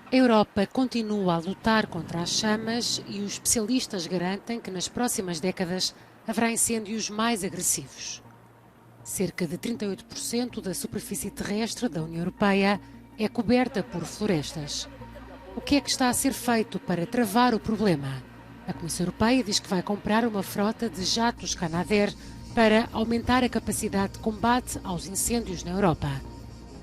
A Europa continua a lutar contra as chamas e os especialistas garantem que nas próximas décadas haverá incêndios mais agressivos. Cerca de 38% da superfície terrestre da União Europeia é coberta por florestas. O que é que está a ser feito para travar o problema? A Comissão Europeia diz que vai comprar uma frota de jatos Canadair para aumentar a capacidade de combate aos incêndios na Europa.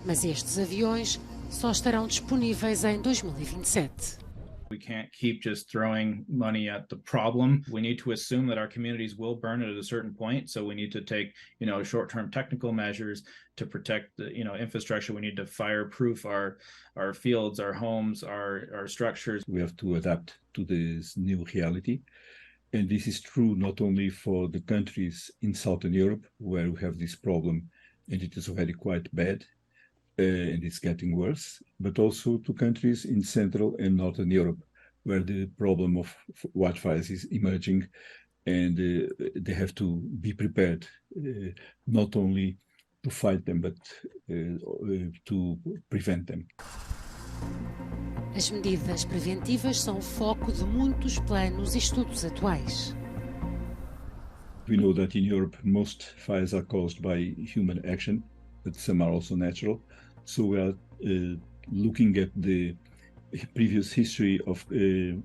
Mas estes aviões só estarão disponíveis em 2027. We can't keep just throwing money at the problem. We need to assume that our communities will burn it at a certain point. So we need to take, short-term technical measures to protect the, infrastructure. We need to fireproof our fields, our homes, our structures. We have to adapt to this new reality. And this is true not only for the countries in Southern Europe, where we have this problem, and it is already quite bad, and it's getting worse, but also to countries in Central and Northern Europe, where the problem of wildfires is emerging, and they have to be prepared, not only to fight them, but to prevent them. As medidas preventivas são o foco de muitos planos e estudos atuais. We know that in Europe, most fires are caused by human action, but some are also natural. So we are looking at the previous history of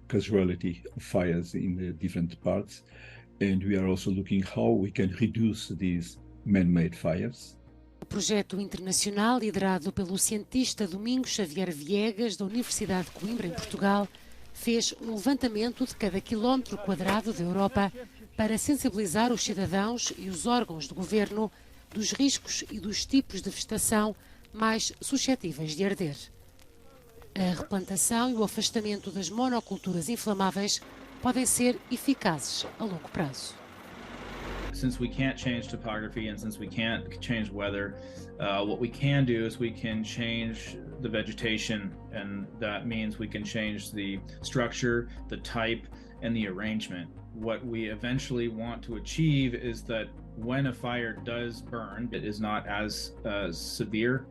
casualty of fires in the different parts, and we are also looking how we can reduce these man-made fires. O projeto internacional, liderado pelo cientista Domingos Xavier Viegas, da Universidade de Coimbra, em Portugal, fez um levantamento de cada quilómetro quadrado da Europa para sensibilizar os cidadãos e os órgãos de governo dos riscos e dos tipos de vegetação mais suscetíveis de arder. A replantação e o afastamento das monoculturas inflamáveis podem ser eficazes a longo prazo. Since we can't change topography and since we can't change weather, what we can do is we can change the vegetation, and that means we can change the structure, the type, and the arrangement. What we eventually want to achieve is that when a fire does burn, it is not as severe